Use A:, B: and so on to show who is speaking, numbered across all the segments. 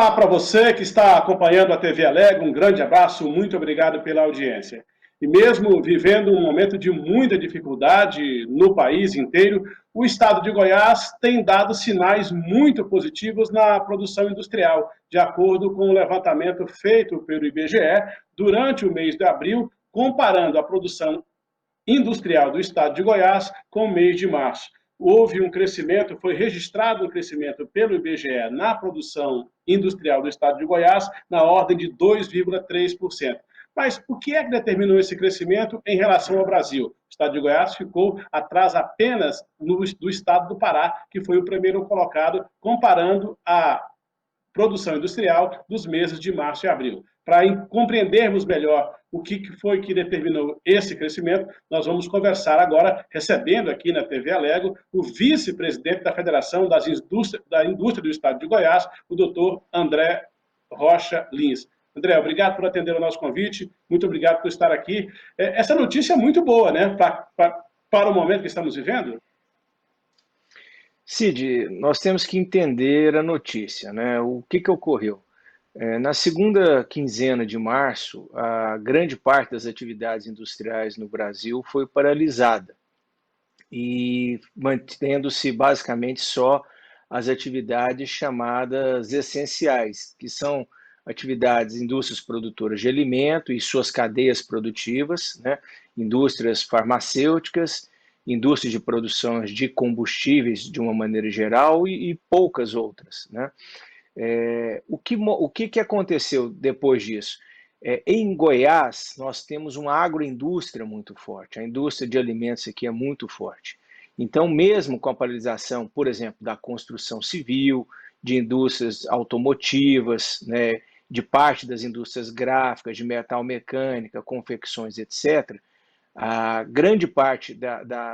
A: Olá para você que está acompanhando a TV Alegre, um grande abraço, muito obrigado pela audiência. E mesmo vivendo um momento de muita dificuldade no país inteiro, o estado de Goiás tem dado sinais muito positivos na produção industrial, de acordo com o levantamento feito pelo IBGE durante o mês de abril, comparando a produção industrial do estado de Goiás com o mês de março. Houve um crescimento, foi registrado um crescimento pelo IBGE na produção industrial do estado de Goiás na ordem de 2,3%. Mas o que é que determinou esse crescimento em relação ao Brasil? O estado de Goiás ficou atrás apenas do estado do Pará, que foi o primeiro colocado, comparando a produção industrial dos meses de março e abril. Para compreendermos melhor o que foi que determinou esse crescimento, nós vamos conversar agora, recebendo aqui na TV Alego, o vice-presidente da Federação da Indústria do Estado de Goiás, o doutor André Rocha Lins. André, obrigado por atender o nosso convite, muito obrigado por estar aqui. Essa notícia é muito boa, né, para o momento que estamos vivendo?
B: Cid, nós temos que entender a notícia, né? O que ocorreu? Na segunda quinzena de março, a grande parte das atividades industriais no Brasil foi paralisada e mantendo-se basicamente só as atividades chamadas essenciais, que são atividades, indústrias produtoras de alimento e suas cadeias produtivas, né? Indústrias farmacêuticas, indústrias de produção de combustíveis de uma maneira geral e poucas outras, né? O que aconteceu depois disso? Em Goiás, nós temos uma agroindústria muito forte, a indústria de alimentos aqui é muito forte. Então, mesmo com a paralisação, por exemplo, da construção civil, de indústrias automotivas, né, de parte das indústrias gráficas, de metal mecânica, confecções, etc., a grande parte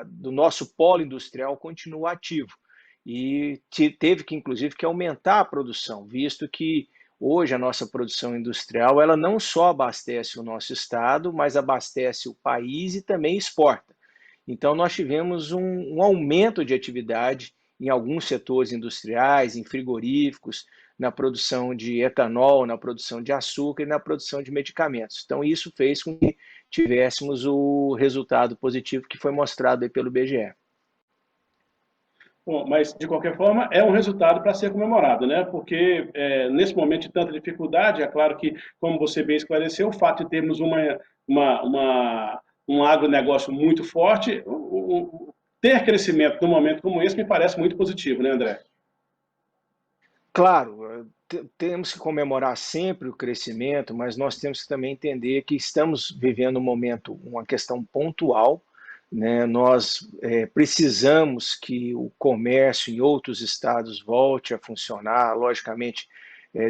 B: do nosso polo industrial continua ativo e teve que, inclusive, que aumentar a produção, visto que hoje a nossa produção industrial ela não só abastece o nosso estado, mas abastece o país e também exporta. Então, nós tivemos um aumento de atividade em alguns setores industriais, em frigoríficos, na produção de etanol, na produção de açúcar e na produção de medicamentos. Então, isso fez com que tivéssemos o resultado positivo que foi mostrado aí pelo IBGE.
A: Bom, mas, de qualquer forma, é um resultado para ser comemorado, né? Porque, nesse momento de tanta dificuldade, é claro que, como você bem esclareceu, o fato de termos um agronegócio muito forte, ter crescimento num momento como esse me parece muito positivo, né, André?
B: Claro, temos que comemorar sempre o crescimento, mas nós temos que também entender que estamos vivendo um momento, uma questão pontual, né? Nós precisamos que o comércio em outros estados volte a funcionar, logicamente,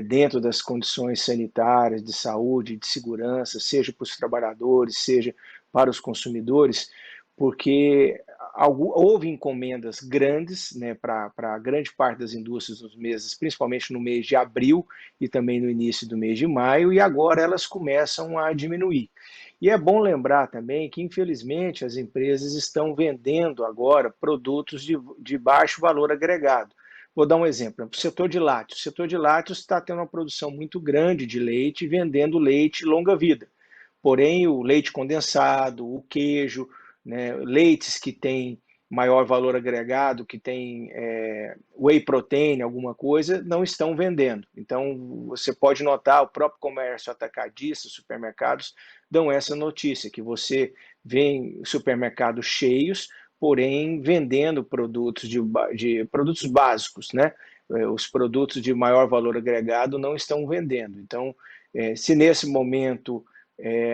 B: dentro das condições sanitárias, de saúde, de segurança, seja para os trabalhadores, seja para os consumidores, porque houve encomendas grandes, né, para a grande parte das indústrias nos meses, principalmente no mês de abril e também no início do mês de maio, e agora elas começam a diminuir. E é bom lembrar também que, infelizmente, as empresas estão vendendo agora produtos de baixo valor agregado. Vou dar um exemplo, o setor de lácteos. O setor de lácteos está tendo uma produção muito grande de leite, vendendo leite longa vida. Porém, o leite condensado, o queijo, né, leites que têm maior valor agregado, que tem whey protein, alguma coisa, não estão vendendo. Então, você pode notar, o próprio comércio atacadista, supermercados, dão essa notícia, que você vê supermercados cheios, porém vendendo produtos de produtos básicos, né? Os produtos de maior valor agregado não estão vendendo. Então, se nesse momento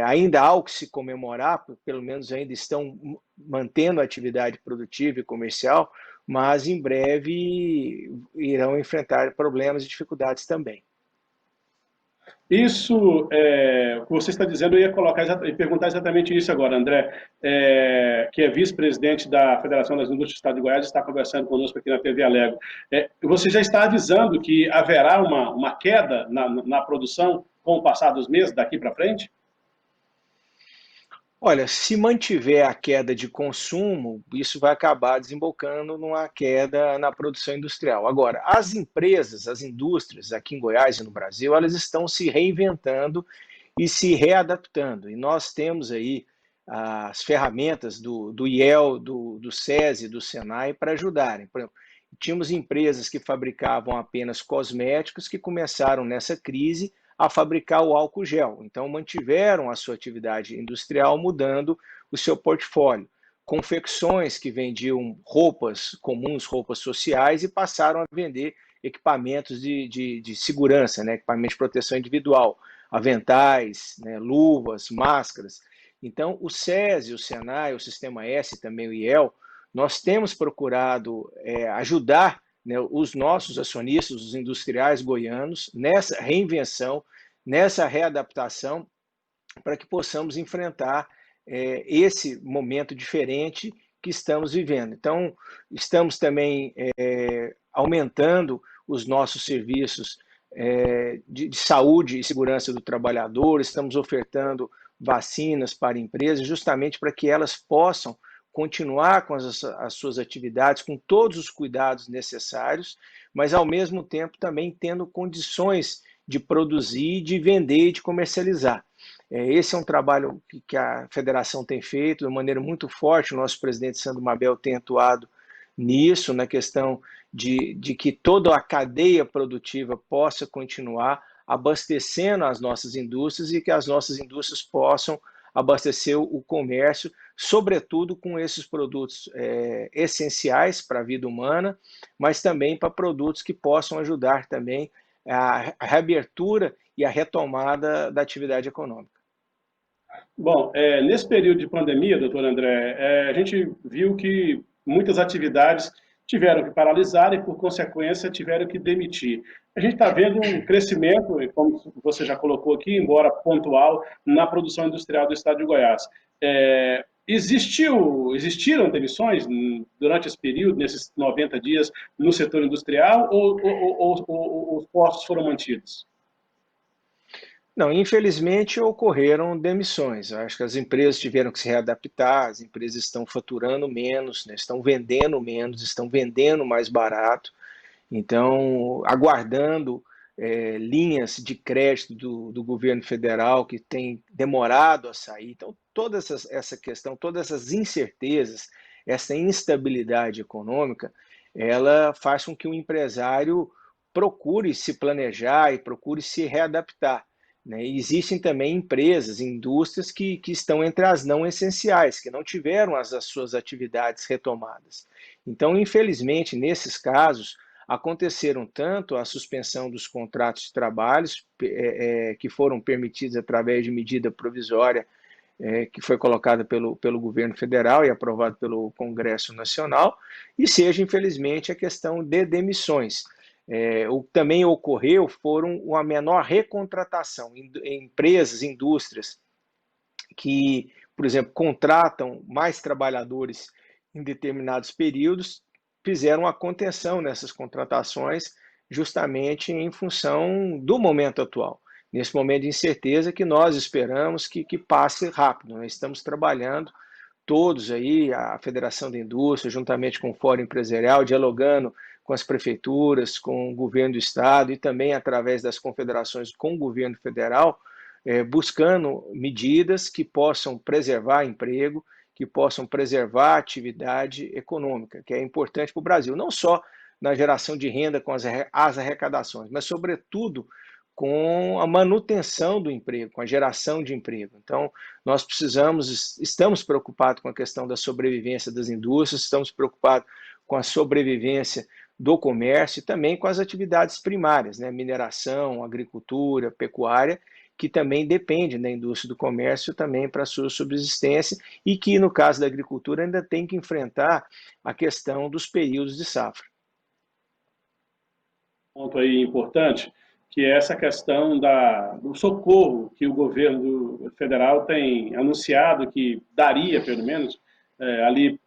B: ainda há o que se comemorar, pelo menos ainda estão mantendo a atividade produtiva e comercial, mas em breve irão enfrentar problemas e dificuldades também.
A: Isso, o que você está dizendo, eu ia e perguntar exatamente isso agora, André, que é vice-presidente da Federação das Indústrias do Estado de Goiás, está conversando conosco aqui na TV Alego. Você já está avisando que haverá uma queda na produção com o passar dos meses, daqui para frente?
B: Olha, se mantiver a queda de consumo, isso vai acabar desembocando numa queda na produção industrial. Agora, as empresas, as indústrias aqui em Goiás e no Brasil, elas estão se reinventando e se readaptando. E nós temos aí as ferramentas do IEL, do SESI, do SENAI para ajudarem. Por exemplo, tínhamos empresas que fabricavam apenas cosméticos que começaram nessa crise a fabricar o álcool gel. Então, mantiveram a sua atividade industrial, mudando o seu portfólio. Confecções que vendiam roupas comuns, roupas sociais, e passaram a vender equipamentos de segurança, né? Equipamentos de proteção individual, aventais, né? Luvas, máscaras. Então, o SESI, o SENAI, o Sistema S, também o IEL, nós temos procurado ajudar, né, os nossos acionistas, os industriais goianos, nessa reinvenção, nessa readaptação, para que possamos enfrentar esse momento diferente que estamos vivendo. Então, estamos também aumentando os nossos serviços de saúde e segurança do trabalhador, estamos ofertando vacinas para empresas, justamente para que elas possam continuar com as suas atividades, com todos os cuidados necessários, mas ao mesmo tempo também tendo condições de produzir, de vender e de comercializar. Esse é um trabalho que a federação tem feito de maneira muito forte. O nosso presidente Sandro Mabel tem atuado nisso, na questão de que toda a cadeia produtiva possa continuar abastecendo as nossas indústrias e que as nossas indústrias possam abastecer o comércio, sobretudo com esses produtos essenciais para a vida humana, mas também para produtos que possam ajudar também a reabertura e a retomada da atividade econômica.
A: Bom, nesse período de pandemia, doutor André, a gente viu que muitas atividades tiveram que paralisar e, por consequência, tiveram que demitir. A gente está vendo um crescimento, como você já colocou aqui, embora pontual, na produção industrial do estado de Goiás. Existiram demissões durante esse período, nesses 90 dias, no setor industrial, ou os postos foram mantidos?
B: Não, infelizmente ocorreram demissões. Eu acho que as empresas tiveram que se readaptar, as empresas estão faturando menos, né, estão vendendo menos, estão vendendo mais barato, então aguardando linhas de crédito do governo federal que tem demorado a sair. Então, toda essa questão, todas essas incertezas, essa instabilidade econômica, ela faz com que o empresário procure se planejar e procure se readaptar, né? E existem também empresas, indústrias que estão entre as não essenciais, que não tiveram as suas atividades retomadas. Então, infelizmente, nesses casos, aconteceram tanto a suspensão dos contratos de trabalhos, que foram permitidos através de medida provisória, que foi colocada pelo governo federal e aprovado pelo Congresso Nacional, e seja, infelizmente, a questão de demissões. O que também ocorreu foram uma menor recontratação em empresas, indústrias que, por exemplo, contratam mais trabalhadores em determinados períodos, fizeram a contenção nessas contratações justamente em função do momento atual. Nesse momento de incerteza que nós esperamos que passe rápido. Nós estamos trabalhando todos aí, a Federação da Indústria, juntamente com o Fórum Empresarial, dialogando com as prefeituras, com o governo do estado e também através das confederações com o governo federal, buscando medidas que possam preservar emprego, que possam preservar a atividade econômica, que é importante para o Brasil, não só na geração de renda com as arrecadações, mas, sobretudo, com a manutenção do emprego, com a geração de emprego. Então, nós estamos preocupados com a questão da sobrevivência das indústrias, estamos preocupados com a sobrevivência do comércio e também com as atividades primárias, né? Mineração, agricultura, pecuária, que também depende da indústria do comércio também para a sua subsistência e que, no caso da agricultura, ainda tem que enfrentar a questão dos períodos de safra.
A: Ponto aí importante, que é essa questão do socorro que o governo federal tem anunciado que daria, pelo menos, ali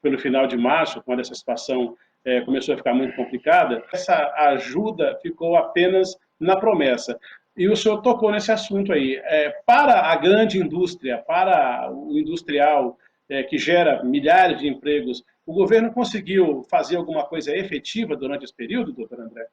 A: pelo final de março, quando essa situação começou a ficar muito complicada, essa ajuda ficou apenas na promessa. E o senhor tocou nesse assunto aí. Para a grande indústria, para o industrial que gera milhares de empregos, o governo conseguiu fazer alguma coisa efetiva durante esse período, doutor André?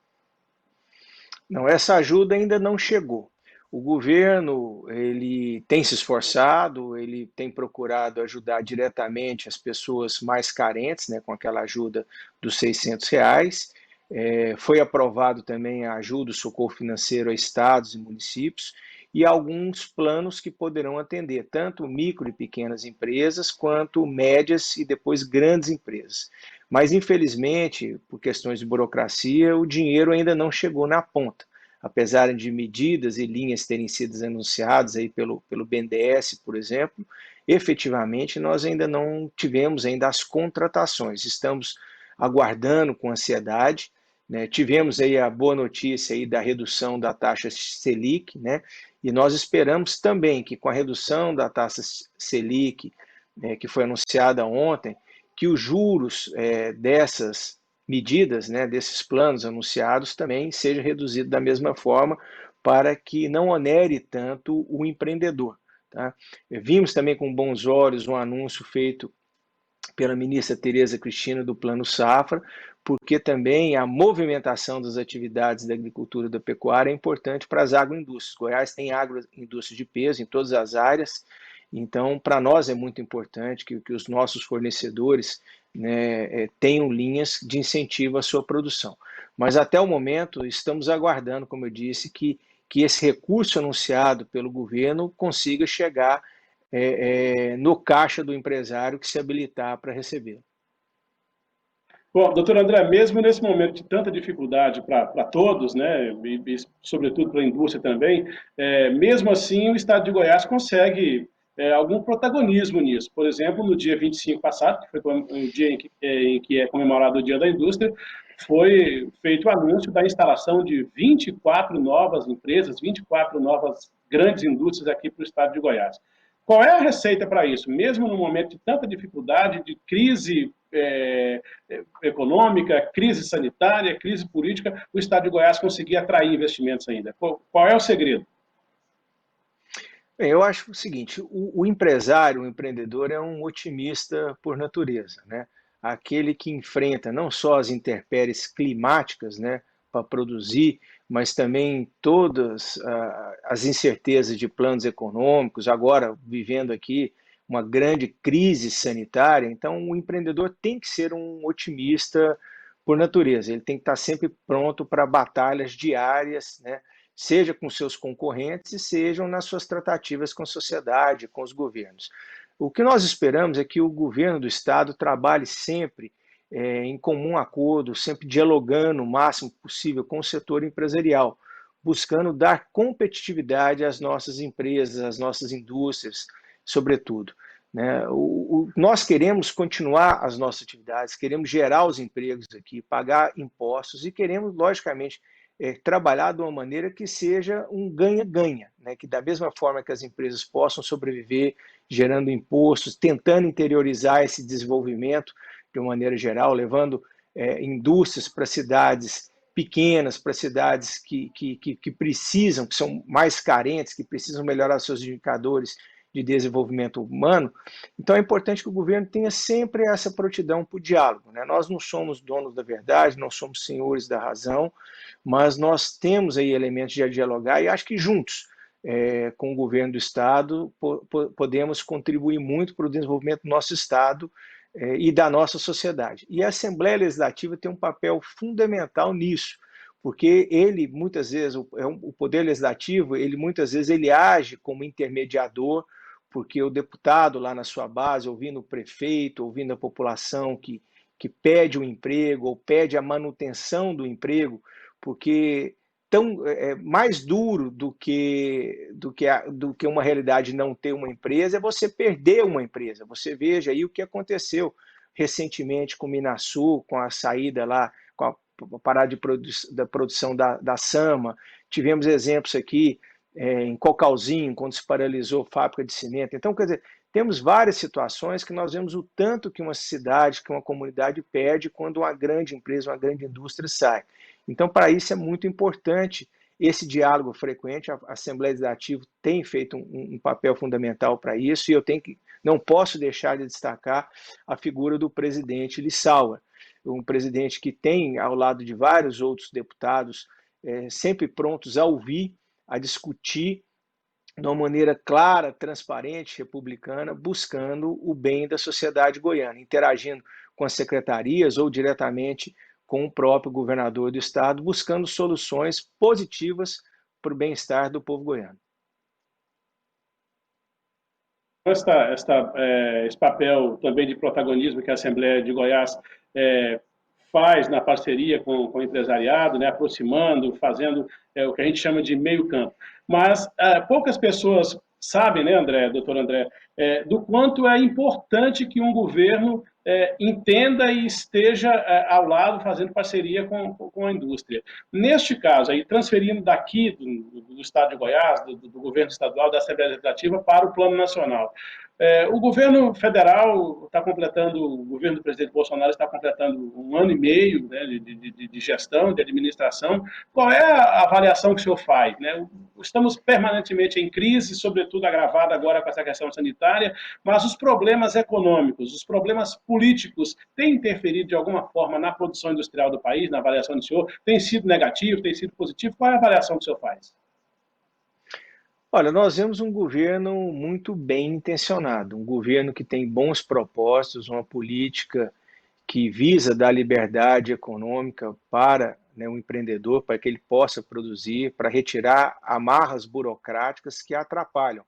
B: Não, essa ajuda ainda não chegou. O governo, ele tem se esforçado, ele tem procurado ajudar diretamente as pessoas mais carentes, né, com aquela ajuda dos R$ 600. Foi aprovado também a ajuda, o socorro financeiro a estados e municípios e alguns planos que poderão atender tanto micro e pequenas empresas quanto médias e depois grandes empresas. Mas, infelizmente, por questões de burocracia, o dinheiro ainda não chegou na ponta. Apesar de medidas e linhas terem sido anunciadas aí pelo BNDES, por exemplo, efetivamente nós ainda não tivemos ainda as contratações. Estamos aguardando com ansiedade, né? Tivemos aí a boa notícia aí da redução da taxa Selic, né? E nós esperamos também que com a redução da taxa Selic, né, que foi anunciada ontem, que os juros dessas medidas, né, desses planos anunciados também seja reduzido da mesma forma para que não onere tanto o empreendedor. Tá? Vimos também com bons olhos um anúncio feito pela ministra Tereza Cristina do Plano Safra, porque também a movimentação das atividades da agricultura e da pecuária é importante para as agroindústrias. Goiás tem agroindústria de peso em todas as áreas, então para nós é muito importante que os nossos fornecedores, né, tenham linhas de incentivo à sua produção. Mas até o momento estamos aguardando, como eu disse, que esse recurso anunciado pelo governo consiga chegar no caixa do empresário que se habilitar para receber.
A: Bom, doutor André, mesmo nesse momento de tanta dificuldade para todos, né, e sobretudo para a indústria também, mesmo assim o Estado de Goiás consegue algum protagonismo nisso. Por exemplo, no dia 25 passado, que foi o dia em que é comemorado o Dia da Indústria, foi feito o anúncio da instalação de 24 novas empresas, 24 novas grandes indústrias aqui para o Estado de Goiás. Qual é a receita para isso? Mesmo no momento de tanta dificuldade, de crise econômica, crise sanitária, crise política, o Estado de Goiás conseguir atrair investimentos ainda. Qual é o segredo?
B: Bem, eu acho o seguinte, o empresário, o empreendedor é um otimista por natureza, né? Aquele que enfrenta não só as intempéries climáticas, né, para produzir, mas também todas as incertezas de planos econômicos, agora vivendo aqui uma grande crise sanitária, então o empreendedor tem que ser um otimista por natureza, ele tem que estar sempre pronto para batalhas diárias, né? Seja com seus concorrentes e sejam nas suas tratativas com a sociedade, com os governos. O que nós esperamos é que o governo do Estado trabalhe sempre em comum acordo, sempre dialogando o máximo possível com o setor empresarial, buscando dar competitividade às nossas empresas, às nossas indústrias, sobretudo. Né? Nós queremos continuar as nossas atividades, queremos gerar os empregos aqui, pagar impostos e queremos, logicamente, trabalhar de uma maneira que seja um ganha-ganha, né? Que da mesma forma que as empresas possam sobreviver gerando impostos, tentando interiorizar esse desenvolvimento de uma maneira geral, levando indústrias para cidades pequenas, para cidades que precisam, que são mais carentes, que precisam melhorar seus indicadores de desenvolvimento humano. Então é importante que o governo tenha sempre essa prontidão para o diálogo, né? Nós não somos donos da verdade, não somos senhores da razão, mas nós temos aí elementos de dialogar e acho que juntos, com o governo do Estado, podemos contribuir muito para o desenvolvimento do nosso Estado e da nossa sociedade. E a Assembleia Legislativa tem um papel fundamental nisso, porque ele, muitas vezes, o Poder Legislativo, ele muitas vezes ele age como intermediador, porque o deputado lá na sua base, ouvindo o prefeito, ouvindo a população que pede o emprego ou pede a manutenção do emprego, porque mais duro do que uma realidade não ter uma empresa é você perder uma empresa. Você veja aí o que aconteceu recentemente com o Minasul, com a saída lá, com a parada da produção da Sama. Tivemos exemplos aqui em Cocalzinho, quando se paralisou a fábrica de cimento. Então, quer dizer, temos várias situações que nós vemos o tanto que uma cidade, que uma comunidade perde quando uma grande empresa, uma grande indústria sai. Então, para isso é muito importante esse diálogo frequente. A Assembleia Legislativa tem feito um papel fundamental para isso, e eu não posso deixar de destacar a figura do presidente Lissauer, um presidente que tem, ao lado de vários outros deputados, sempre prontos a ouvir, a discutir de uma maneira clara, transparente, republicana, buscando o bem da sociedade goiana, interagindo com as secretarias ou diretamente com o próprio governador do estado, buscando soluções positivas para o bem-estar do povo goiano.
A: Esse papel também de protagonismo que a Assembleia de Goiás faz na parceria com o empresariado, né, aproximando, fazendo o que a gente chama de meio campo. Mas poucas pessoas sabem, né, doutor André, do quanto é importante que um governo entenda e esteja ao lado, fazendo parceria com a indústria. Neste caso, aí, transferindo daqui do estado de Goiás, do governo estadual, da Assembleia Legislativa, para o plano nacional. O governo federal está completando, o governo do presidente Bolsonaro está completando 1 ano e meio, né, de gestão, de administração. Qual é a avaliação que o senhor faz, né? Estamos permanentemente em crise, sobretudo agravada agora com essa questão sanitária, mas os problemas econômicos, os problemas políticos têm interferido de alguma forma na produção industrial do país, na avaliação do senhor? Tem sido negativo, tem sido positivo? Qual é a avaliação que o senhor faz?
B: Olha, nós vemos um governo muito bem intencionado, um governo que tem bons propósitos, uma política que visa dar liberdade econômica para, né, o empreendedor, para que ele possa produzir, para retirar amarras burocráticas que atrapalham.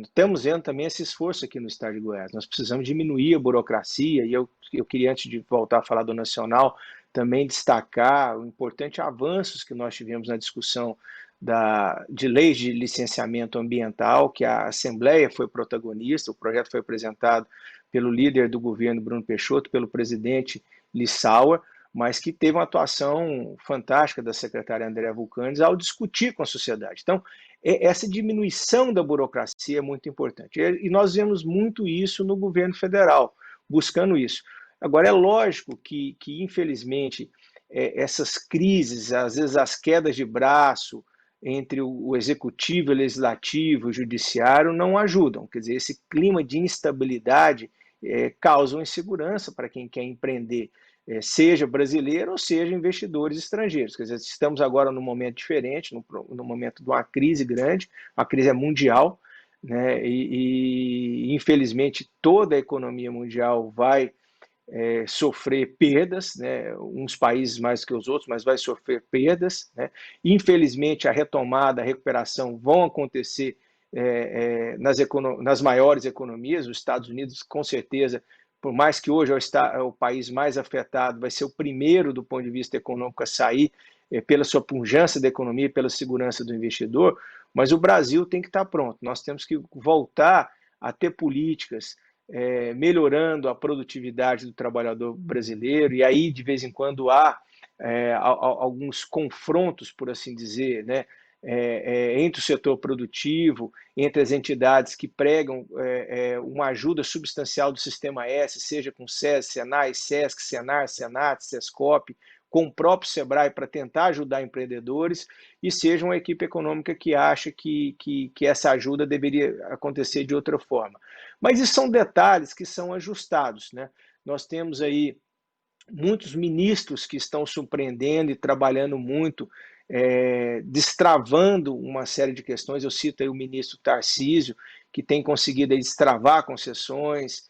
B: Estamos vendo também esse esforço aqui no estado de Goiás. Nós precisamos diminuir a burocracia, e eu queria, antes de voltar a falar do Nacional, também destacar o importante avanços que nós tivemos na discussão de leis de licenciamento ambiental, que a Assembleia foi protagonista. O projeto foi apresentado pelo líder do governo, Bruno Peixoto, pelo presidente Lissauer, mas que teve uma atuação fantástica da secretária Andréa Vulcanes ao discutir com a sociedade. Então, essa diminuição da burocracia é muito importante. E nós vemos muito isso no governo federal, buscando isso. Agora, é lógico que infelizmente, essas crises, às vezes as quedas de braço entre o executivo, o legislativo, o judiciário, não ajudam. Quer dizer, esse clima de instabilidade causa insegurança para quem quer empreender, seja brasileiro ou seja investidores estrangeiros. Quer dizer, estamos agora num momento diferente, no momento de uma crise grande, a crise é mundial, né? E infelizmente toda a economia mundial vai sofrer perdas, né? Uns países mais que os outros, mas vai sofrer perdas, né? Infelizmente a retomada, a recuperação vão acontecer nas maiores economias. Os Estados Unidos, com certeza, por mais que hoje é o país mais afetado, vai ser o primeiro do ponto de vista econômico a sair, pela sua pujança da economia e pela segurança do investidor, mas o Brasil tem que estar pronto. Nós temos que voltar a ter políticas melhorando a produtividade do trabalhador brasileiro, e aí de vez em quando há alguns confrontos, por assim dizer, né, entre o setor produtivo, entre as entidades que pregam uma ajuda substancial do Sistema S, seja com SES, SENAI, SESC, SENAR, SENAT, SESCOP, com o próprio SEBRAE para tentar ajudar empreendedores, e seja uma equipe econômica que acha que essa ajuda deveria acontecer de outra forma. Mas isso são detalhes que são ajustados, né? Nós temos aí muitos ministros que estão surpreendendo e trabalhando muito, destravando uma série de questões. Eu cito aí o ministro Tarcísio, que tem conseguido aí destravar concessões.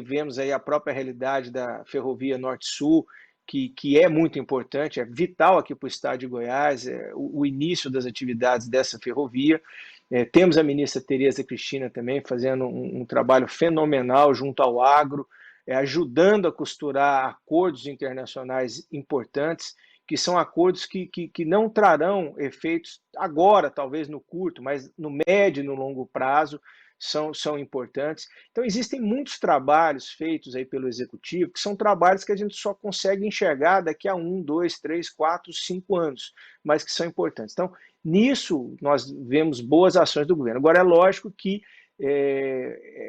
B: Vemos aí a própria realidade da Ferrovia Norte-Sul, que é muito importante, é vital aqui para o estado de Goiás, o início das atividades dessa ferrovia. Temos a ministra Tereza Cristina também fazendo um trabalho fenomenal junto ao agro, ajudando a costurar acordos internacionais importantes, que são acordos que não trarão efeitos agora, talvez no curto, mas no médio e no longo prazo, são importantes. Então, existem muitos trabalhos feitos aí pelo Executivo, que são trabalhos que a gente só consegue enxergar daqui a 1, 2, 3, 4, 5 anos, mas que são importantes. Então, nisso, nós vemos boas ações do governo. Agora, é lógico que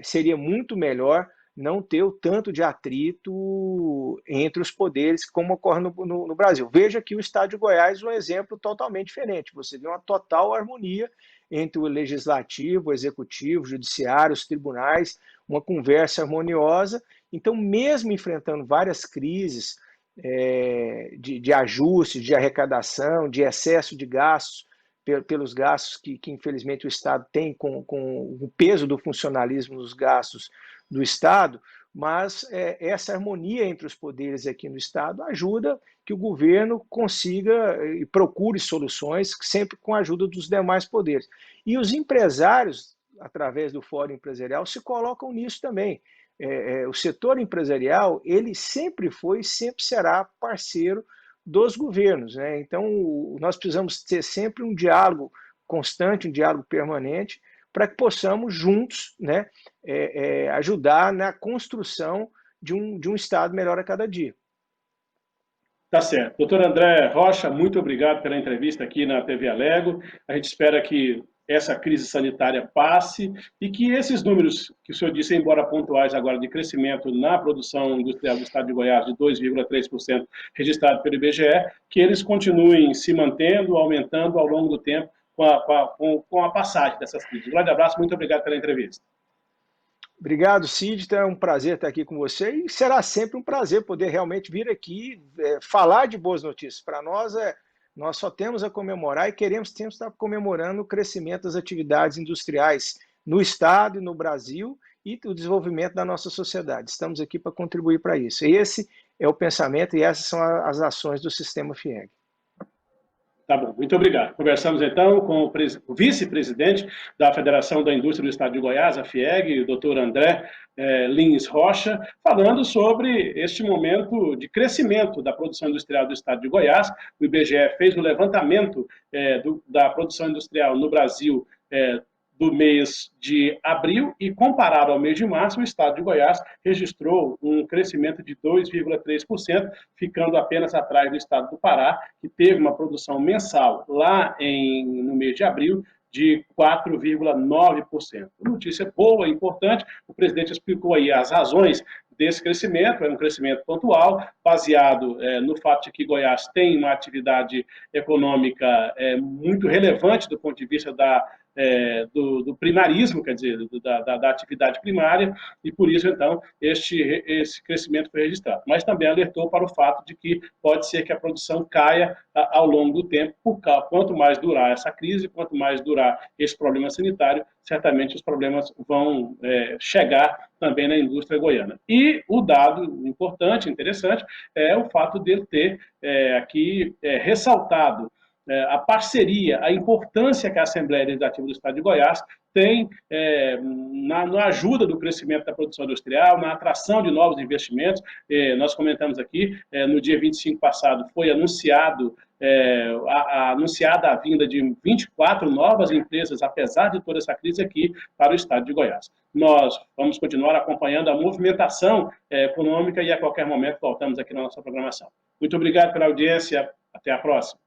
B: seria muito melhor não ter o tanto de atrito entre os poderes como ocorre no Brasil. Veja que o Estado de Goiás é um exemplo totalmente diferente. Você vê uma total harmonia entre o legislativo, o executivo, o judiciário, os tribunais, uma conversa harmoniosa. Então, mesmo enfrentando várias crises de ajuste, de arrecadação, de excesso de gastos, pelos gastos que infelizmente o Estado tem com o peso do funcionalismo nos gastos do Estado, mas essa harmonia entre os poderes aqui no Estado ajuda que o governo consiga e procure soluções sempre com a ajuda dos demais poderes. E os empresários, através do Fórum Empresarial, se colocam nisso também. O setor empresarial, ele sempre foi e sempre será parceiro dos governos, né? Então, nós precisamos ter sempre um diálogo constante, um diálogo permanente, para que possamos juntos, né, ajudar na construção de um Estado melhor a cada dia.
A: Tá certo. Doutor André Rocha, muito obrigado pela entrevista aqui na TV Alego. A gente espera que essa crise sanitária passe e que esses números que o senhor disse, embora pontuais agora de crescimento na produção industrial do Estado de Goiás de 2,3% registrado pelo IBGE, que eles continuem se mantendo, aumentando ao longo do tempo com a passagem dessas crises. Um grande abraço, muito obrigado pela entrevista.
B: Obrigado, Cid. É um prazer estar aqui com você e será sempre um prazer poder realmente vir aqui falar de boas notícias. Para nós, nós só temos a comemorar e queremos sempre estar comemorando o crescimento das atividades industriais no Estado e no Brasil e o desenvolvimento da nossa sociedade. Estamos aqui para contribuir para isso. E esse é o pensamento e essas são as ações do Sistema FIEG.
A: Tá bom, muito obrigado. Conversamos então com o vice-presidente da Federação da Indústria do Estado de Goiás, a FIEG, o doutor André Lins Rocha, falando sobre este momento de crescimento da produção industrial do Estado de Goiás. O IBGE fez o levantamento da produção industrial no Brasil do mês de abril e comparado ao mês de março, o estado de Goiás registrou um crescimento de 2,3%, ficando apenas atrás do estado do Pará, que teve uma produção mensal lá no mês de abril de 4,9%. Notícia boa, importante, o presidente explicou aí as razões desse crescimento, é um crescimento pontual, baseado no fato de que Goiás tem uma atividade econômica muito relevante do ponto de vista do primarismo, quer dizer, da atividade primária, e por isso, então, esse crescimento foi registrado. Mas também alertou para o fato de que pode ser que a produção caia ao longo do tempo, quanto mais durar essa crise, quanto mais durar esse problema sanitário, certamente os problemas vão chegar também na indústria goiana. E o dado importante, interessante, é o fato dele ter aqui ressaltado a parceria, a importância que a Assembleia Legislativa do Estado de Goiás tem na ajuda do crescimento da produção industrial, na atração de novos investimentos. Nós comentamos aqui, no dia 25 passado, foi anunciada a vinda de 24 novas empresas, apesar de toda essa crise aqui, para o Estado de Goiás. Nós vamos continuar acompanhando a movimentação econômica e a qualquer momento voltamos aqui na nossa programação. Muito obrigado pela audiência, até a próxima.